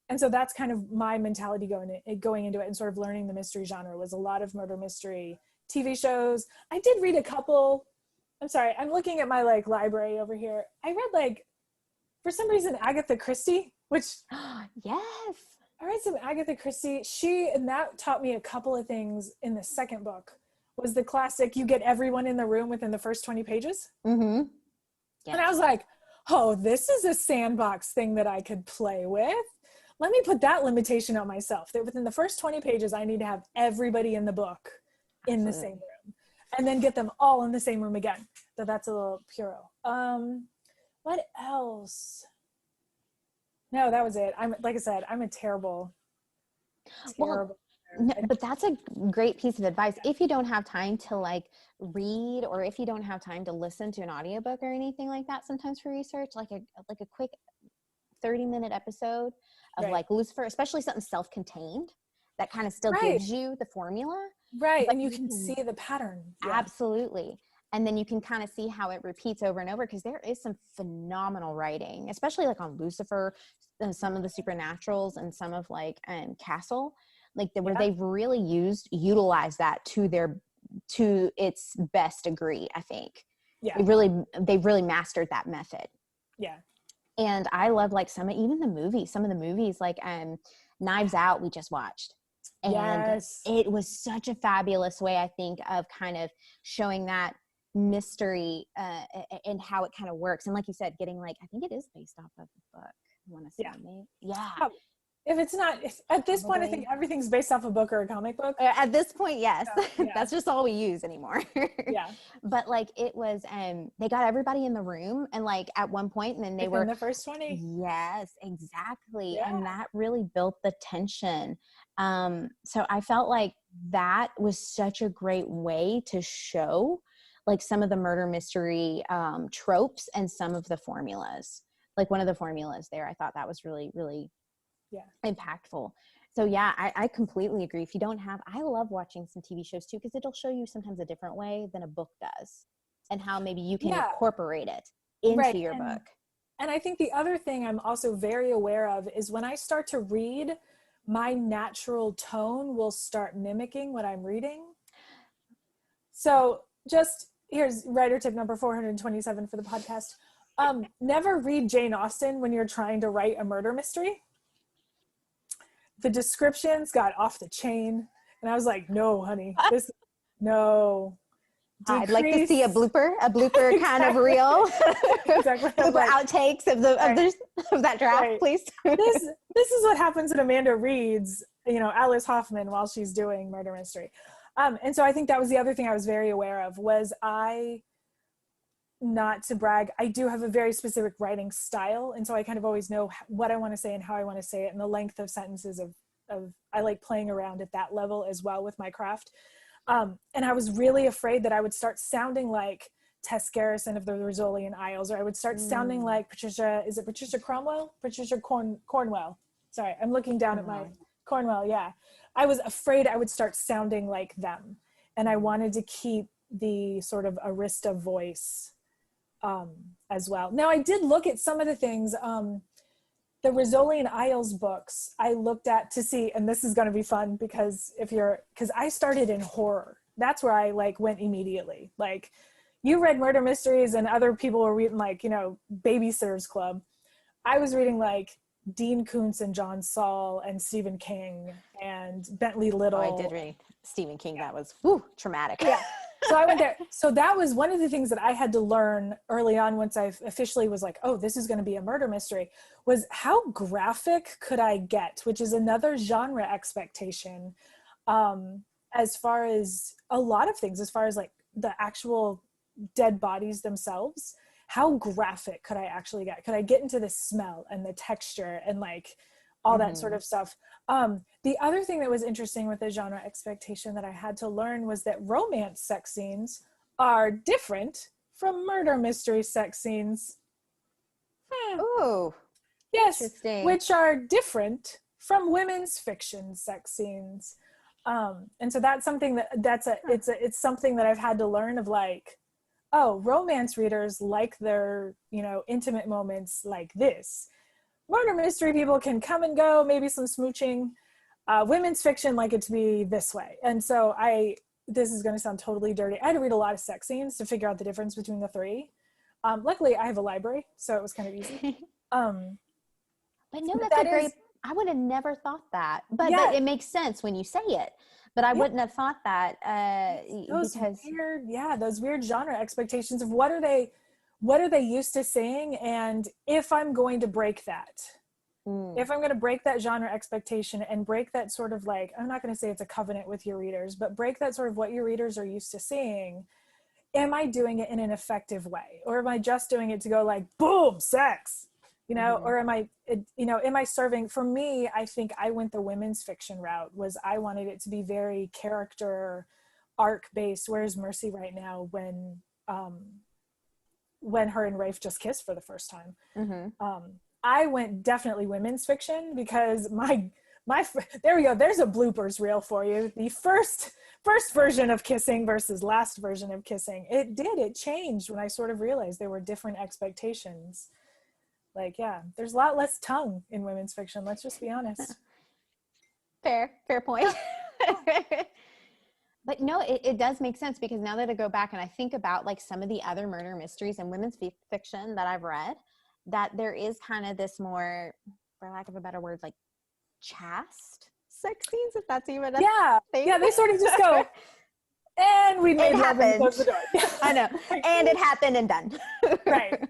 And so that's kind of my mentality going into it, and sort of learning the mystery genre was a lot of murder mystery TV shows. I did read a couple I'm sorry, I'm looking at my like library over here. I read like, for some reason, Agatha Christie, which Yes. I read some Agatha Christie. And that taught me a couple of things in the second book. Was the classic, you get everyone in the room within the first 20 pages. Mm-hmm. And I was like, oh, this is a sandbox thing that I could play with. Let me put that limitation on myself, that within the first 20 pages, I need to have everybody in the book in the same room, and then get them all in the same room again. So that's a little Puro. What else? No, that was it. Like I said, I'm a terrible. Well, no, but that's a great piece of advice. If you don't have time to like read, or if you don't have time to listen to an audiobook or anything like that, sometimes for research, like a quick 30-minute episode of like Lucifer, especially something self-contained that kind of still gives you the formula. Right. And you can see the pattern. Absolutely. And then you can kind of see how it repeats over and over, because there is some phenomenal writing, especially like on Lucifer, some of the supernaturals, and some of like Castle, like where they've really utilized that to its best degree. I think they've really mastered that method. Yeah. And I love like some of the movies like Knives Out we just watched. And it was such a fabulous way, I think, of kind of showing that mystery and how it kind of works. And like you said, getting like, I think it is based off of the book. I want to say maybe. Yeah. If it's not, at this point, I think everything's based off a book or a comic book. At this point, yes. That's just all we use anymore. Yeah. But like it was, they got everybody in the room, and like at one point, and then they were in the first 20. Yes, exactly. Yeah. And that really built the tension. So I felt like that was such a great way to show like some of the murder mystery tropes and some of the formulas. Like one of the formulas there, I thought that was really, really impactful. So yeah, I completely agree. If you don't have, I love watching some TV shows too, because it'll show you sometimes a different way than a book does, and how maybe you can incorporate it into your book. And I think the other thing I'm also very aware of is when I start to read, my natural tone will start mimicking what I'm reading. So just here's writer tip number 427 for the podcast. Never read Jane Austen when you're trying to write a murder mystery. The descriptions got off the chain, and I was like, no, honey, no. I'd like to see a blooper exactly. Kind of reel. Exactly. Blooper outtakes of that draft, please. This is what happens when Amanda reads, Alice Hoffman while she's doing murder mystery. And so I think that was the other thing I was very aware of, was not to brag, I do have a very specific writing style. And so I kind of always know what I want to say and how I want to say it, and the length of sentences of I like playing around at that level as well with my craft. And I was really afraid that I would start sounding like Tess Garrison of the Rizzolian Isles, or I would start sounding like Patricia Cornwell? Cornwell. Sorry, I'm looking down at my Cornwell. Yeah. I was afraid I would start sounding like them. And I wanted to keep the sort of Arista voice as well. Now I did look at some of the things, the Rizzolian Isles books I looked at to see, and this is going to be fun because I started in horror. That's where I like went immediately. Like, you read murder mysteries and other people were reading like, Babysitter's Club. I was reading like Dean Koontz and John Saul and Stephen King and Bentley Little. Oh, I did read Stephen King. That was traumatic. Yeah. So I went there. So that was one of the things that I had to learn early on, once I officially was like, oh, this is going to be a murder mystery, was how graphic could I get, which is another genre expectation. As far as a lot of things, as far as like the actual dead bodies themselves, how graphic could I actually get? Could I get into the smell and the texture and like all that sort of stuff? The other thing that was interesting with the genre expectation that I had to learn was that romance sex scenes are different from murder mystery sex scenes. Oh, yes, which are different from women's fiction sex scenes. And so that's something it's something that I've had to learn, of like, oh, romance readers like their, intimate moments like this. Murder mystery people can come and go, maybe some smooching. Women's fiction like it to be this way. And so I this is going to sound totally dirty. I had to read a lot of sex scenes to figure out the difference between the three. Luckily, I have a library, so it was kind of easy. But no, that's a great, I would have never thought that. But it makes sense when you say it. But I wouldn't have thought that those weird genre expectations of what are they used to seeing, and if I'm going to break that. If I'm going to break that genre expectation and break that sort of like, I'm not going to say it's a covenant with your readers, but break that sort of what your readers are used to seeing, am I doing it in an effective way? Or am I just doing it to go like, boom, sex, or am I serving? For me, I think I went the women's fiction route. Was I wanted it to be very character arc based, whereas Mercy right now, when her and Rafe just kissed for the first time, I went definitely women's fiction because there we go. There's a bloopers reel for you. The first version of kissing versus last version of kissing. It changed when I sort of realized there were different expectations. Like, yeah, there's a lot less tongue in women's fiction. Let's just be honest. Fair point. But no, it does make sense, because now that I go back and I think about like some of the other murder mysteries and women's fiction that I've read, that there is kind of this more, for lack of a better word, like chaste sex scenes, if that's even a thing. Yeah, they sort of just go, and we made love and closed the door. I know. And it happened and done. Right.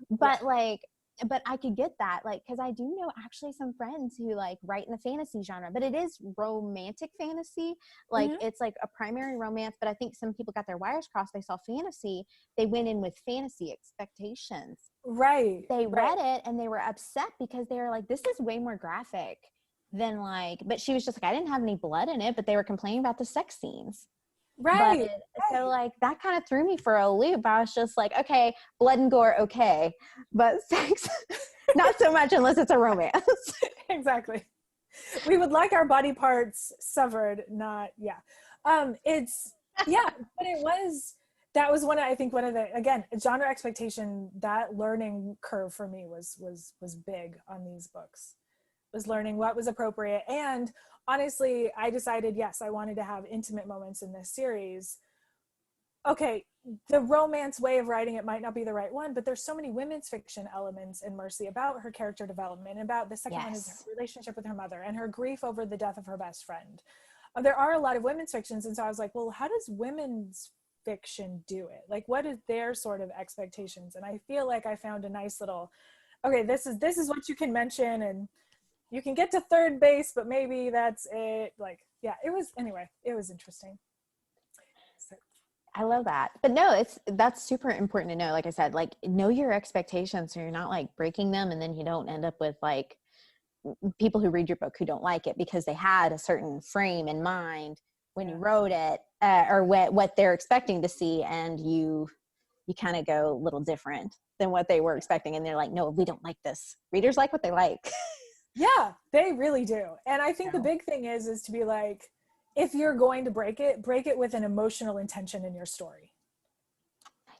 But but I could get that, like, because I do know actually some friends who like write in the fantasy genre, but it is romantic fantasy. Like it's like a primary romance, but I think some people got their wires crossed. They saw fantasy, they went in with fantasy expectations. Right. They read it and they were upset because they were like, this is way more graphic than like, but she was just like, I didn't have any blood in it, but they were complaining about the sex scenes. Right. So like that kind of threw me for a loop. I was just like, okay, blood and gore, okay, but sex, not so much unless it's a romance. Exactly. We would like our body parts severed, not but that was one of the, again, genre expectation, that learning curve for me was big on these books, was learning what was appropriate. And honestly, I decided, yes, I wanted to have intimate moments in this series. Okay, the romance way of writing it might not be the right one, but there's so many women's fiction elements in Mercy about her character development, about the second one is her relationship with her mother and her grief over the death of her best friend. There are a lot of women's fictions, and so I was like, well, how does women's fiction do it? Like, what is their sort of expectations? And I feel like I found a nice little, okay, this is what you can mention, and you can get to third base, but maybe that's it. Like, yeah, it was interesting. So. I love that. But no, that's super important to know. Like I said, like, know your expectations so you're not like breaking them, and then you don't end up with like people who read your book who don't like it because they had a certain frame in mind when you wrote it, or what they're expecting to see, and you kind of go a little different than what they were expecting, and they're like, no, we don't like this. Readers like what they like. Yeah, they really do. And I think the big thing is to be like, if you're going to break it with an emotional intention in your story.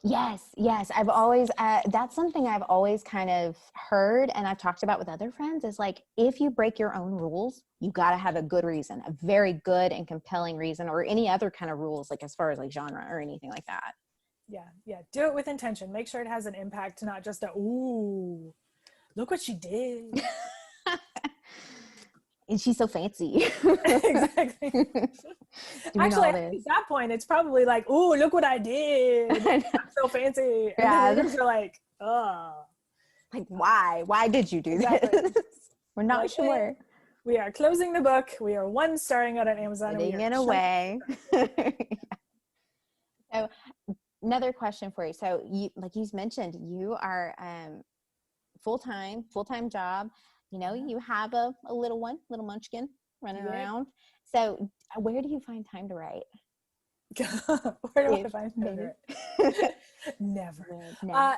Yes. I've always, that's something I've always kind of heard, and I've talked about with other friends, is like, if you break your own rules, you got to have a good reason, a very good and compelling reason, or any other kind of rules, like as far as like genre or anything like that. Yeah. Do it with intention. Make sure it has an impact, not just ooh, look what she did. And she's so fancy. Exactly. Actually, at that point, it's probably like, ooh, look what I did. I'm so fancy. And the readers are like, oh. Like, why? Why did you do this? We're not sure. We are closing the book. We are 1-starring it on Amazon. Getting it away. So, another question for you. So, you, like you mentioned, you are full-time job. You know, you have a little munchkin running around. So where do you find time to write? Where do I find time to write? Never. No.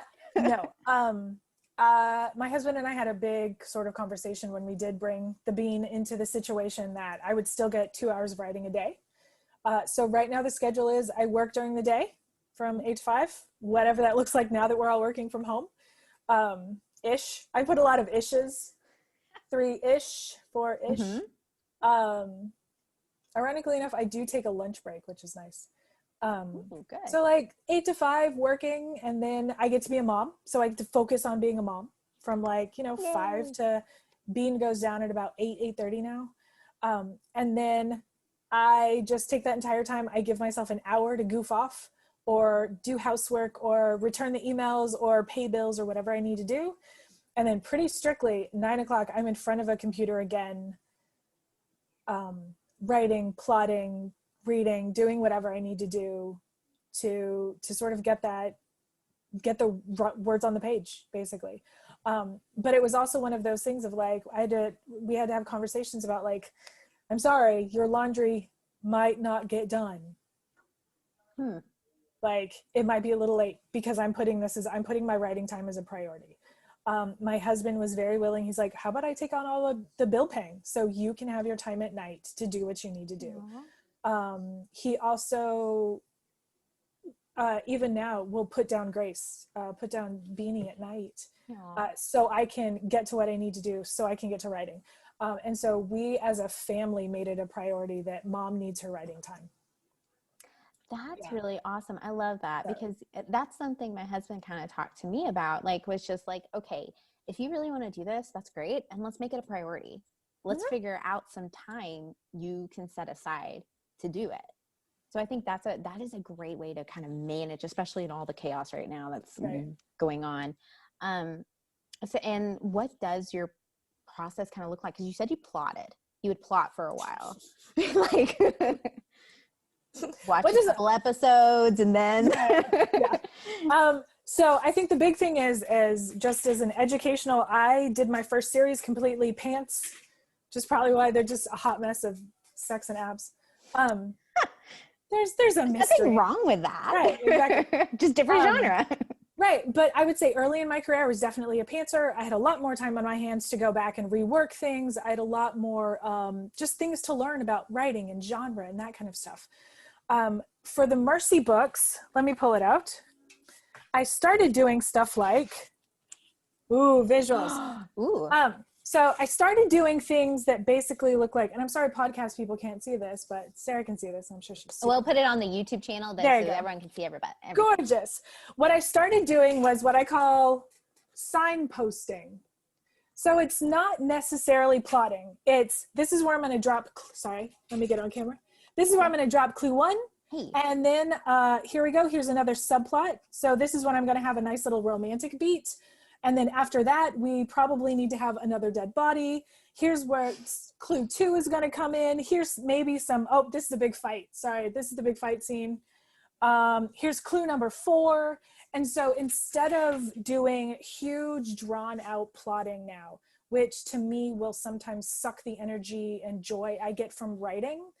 My husband and I had a big sort of conversation when we did bring the bean into the situation, that I would still get 2 hours of writing a day. So right now the schedule is I work during the day from 8 to 5, whatever that looks like now that we're all working from home. Ish. I put a lot of ishes. 3-ish, 4-ish. Ironically enough, I do take a lunch break, which is nice. Ooh, good. So like 8 to 5 working, and then I get to be a mom. So I get to focus on being a mom from like, 5 to Bean goes down at about 8:30 now. And then I just take that entire time. I give myself an hour to goof off or do housework or return the emails or pay bills or whatever I need to do. And then pretty strictly 9 o'clock, I'm in front of a computer again, writing, plotting, reading, doing whatever I need to do to sort of get the words on the page, basically. But it was also one of those things of like, we had to have conversations about like, I'm sorry, your laundry might not get done. Like it might be a little late because I'm putting my writing time as a priority. My husband was very willing. He's like, how about I take on all of the bill paying so you can have your time at night to do what you need to do. He also, even now, will put down Beanie at night so I can get to what I need to do, so I can get to writing. And so we as a family made it a priority that mom needs her writing time. That's really awesome. I love that because that's something my husband kind of talked to me about, like, was just like, okay, if you really want to do this, that's great. And let's make it a priority. Let's figure out some time you can set aside to do it. So I think that is a great way to kind of manage, especially in all the chaos right now that's going on. So, and what does your process kind of look like? Because you said you would plot for a while. Like watch a couple episodes and then so I think the big thing is just as an educational, I did my first series completely pants, which is probably why they're just a hot mess of sex and abs. There's a mystery. Nothing wrong with that. Right, exactly. Just different genre. Right, but I would say early in my career I was definitely a pantser. I had a lot more time on my hands to go back and rework things. I had a lot more just things to learn about writing and genre and that kind of stuff. For the Mercy books, let me pull it out. I started doing stuff like, visuals. So I started doing things that basically look like, and I'm sorry podcast people can't see this, but Sarah can see this. I'm sure she's We'll put it on the YouTube channel so everyone can see everybody. Gorgeous. What I started doing was what I call signposting. So it's not necessarily plotting. This is where I'm going to drop, sorry, let me get on camera. This is where I'm going to drop clue 1. And then here we go. Here's another subplot. So this is when I'm going to have a nice little romantic beat. And then after that, we probably need to have another dead body. Here's where clue 2 is going to come in. Here's maybe this is a big fight. Sorry, this is the big fight scene. Here's clue number 4. And so instead of doing huge drawn out plotting now, which to me will sometimes suck the energy and joy I get from writing,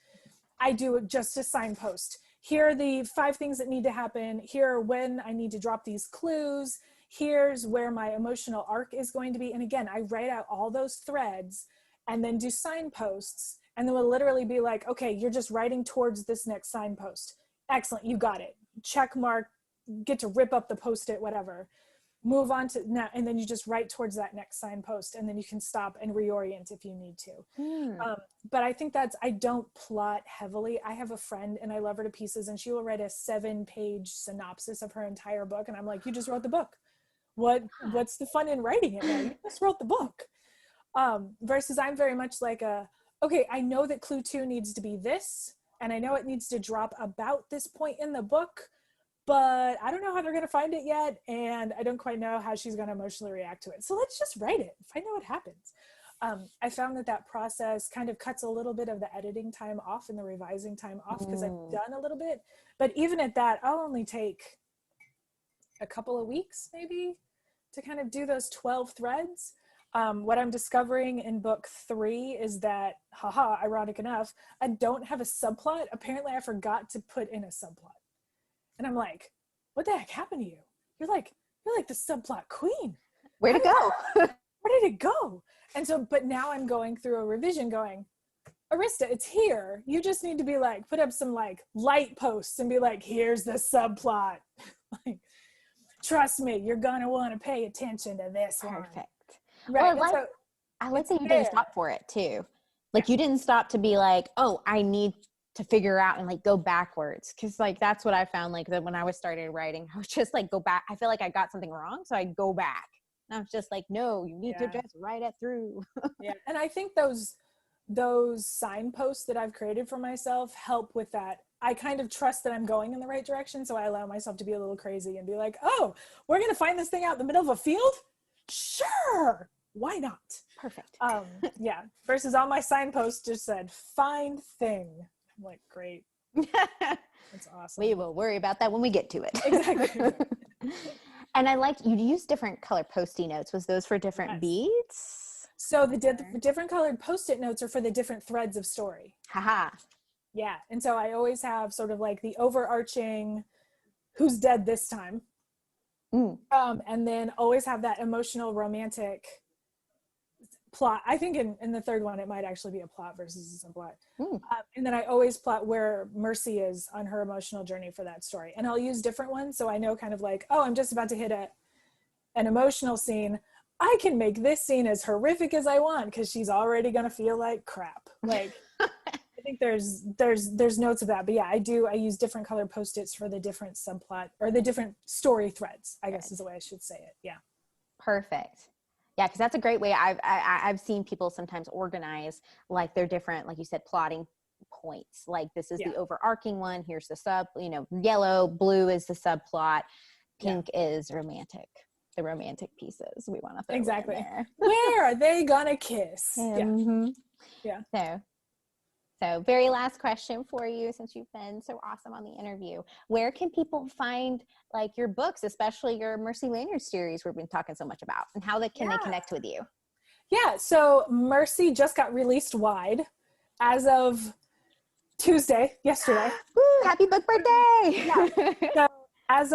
I do just a signpost. Here are the 5 things that need to happen. Here are when I need to drop these clues. Here's where my emotional arc is going to be. And again, I write out all those threads and then do signposts. And then we'll literally be like, okay, you're just writing towards this next signpost. Excellent, you got it. Check mark, get to rip up the Post-it, whatever. Move on to now, and then you just write towards that next signpost, and then you can stop and reorient if you need to. But I think I don't plot heavily. I have a friend and I love her to pieces, and she will write a 7-page synopsis of her entire book. And I'm like, you just wrote the book. What's the fun in writing it now? You just wrote the book. Versus I'm very much like okay, I know that clue 2 needs to be this, and I know it needs to drop about this point in the book, but I don't know how they're going to find it yet, and I don't quite know how she's going to emotionally react to it. So let's just write it, find out what happens. I found that process kind of cuts a little bit of the editing time off and the revising time off because I've done a little bit. But even at that, I'll only take a couple of weeks maybe to kind of do those 12 threads. What I'm discovering in book 3 is that, ironic enough, I don't have a subplot. Apparently I forgot to put in a subplot. And I'm like, what the heck happened to you? You're like the subplot queen. Where'd it go? Where did it go? And so, but now I'm going through a revision going, Arista, it's here. You just need to be like, put up some like light posts and be like, here's the subplot. Like, trust me, you're gonna want to pay attention to this one. Perfect. Right. Well, I like that you didn't stop for it too. Like you didn't stop to be like, oh, I need to figure out and like go backwards. Cause like, that's what I found like that when I was started writing, I was just like, go back. I feel like I got something wrong. So I'd go back. And I was just like, no, you need to just write it through. Yeah. And I think those signposts that I've created for myself help with that. I kind of trust that I'm going in the right direction. So I allow myself to be a little crazy and be like, oh, we're going to find this thing out in the middle of a field. Sure. Why not? Perfect. Yeah. Versus all my signposts just said, find thing. I'm like, great. That's awesome. We will worry about that when we get to it. Exactly. And I liked you used different color Post-it notes. Was those for different beats? So the different colored Post-it notes are for the different threads of story. Haha. Yeah. And so I always have sort of like the overarching who's dead this time. And then always have that emotional romantic plot. I think in the third one, it might actually be a plot versus a subplot. And then I always plot where Mercy is on her emotional journey for that story. And I'll use different ones. So I know kind of like, oh, I'm just about to hit an emotional scene. I can make this scene as horrific as I want because she's already going to feel like crap. Like, I think there's notes of that. But yeah, I use different colored Post-its for the different subplot or the different story threads, I guess is the way I should say it. Yeah. Perfect. Yeah, because that's a great way. I've seen people sometimes organize like their different, like you said, plotting points. Like this is the overarching one. Here's the sub, yellow, blue is the subplot. Pink is romantic. The romantic pieces we want to throw in there. Where are they gonna kiss? Yeah. So very last question for you, since you've been so awesome on the interview. Where can people find like your books, especially your Mercy Lanyard series we've been talking so much about, and how can they connect with you? Yeah, so Mercy just got released wide as of yesterday. Woo, happy book birthday! So as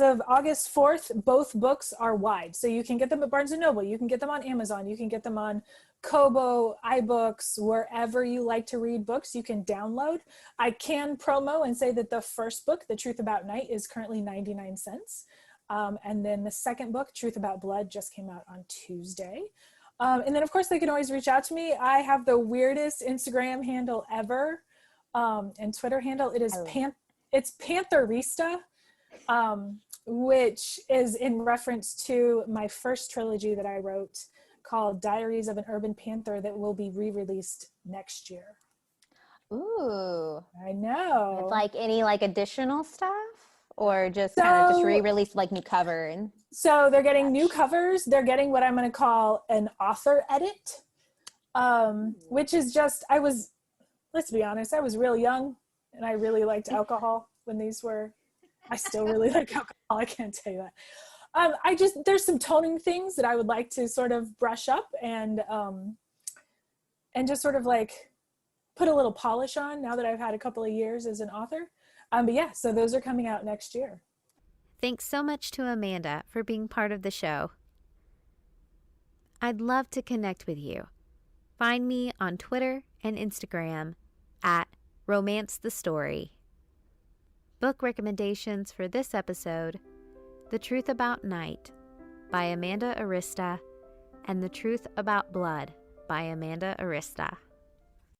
of August 4th, both books are wide. So you can get them at Barnes & Noble, you can get them on Amazon, you can get them on Kobo, iBooks, wherever you like to read books, you can download. I can promo and say that the first book, The Truth About Night, is currently 99 cents. And then the second book, Truth About Blood, just came out on Tuesday. And then of course they can always reach out to me. I have the weirdest Instagram handle ever, and Twitter handle. It's Pantherista, which is in reference to my first trilogy that I wrote called Diaries of an Urban Panther that will be re-released next year. Ooh. I know. With like any like additional stuff, or just kind of just re-release like new cover? And so they're getting new covers. They're getting what I'm going to call an author edit, which is just, let's be honest, I was real young and I really liked alcohol when these were, I still really like alcohol. I can't tell you that. There's some toning things that I would like to sort of brush up and just sort of like put a little polish on now that I've had a couple of years as an author. But yeah, so those are coming out next year. Thanks so much to Amanda for being part of the show. I'd love to connect with you. Find me on Twitter and Instagram at Romance the Story. Book recommendations for this episode: The Truth About Night by Amanda Arista and The Truth About Blood by Amanda Arista.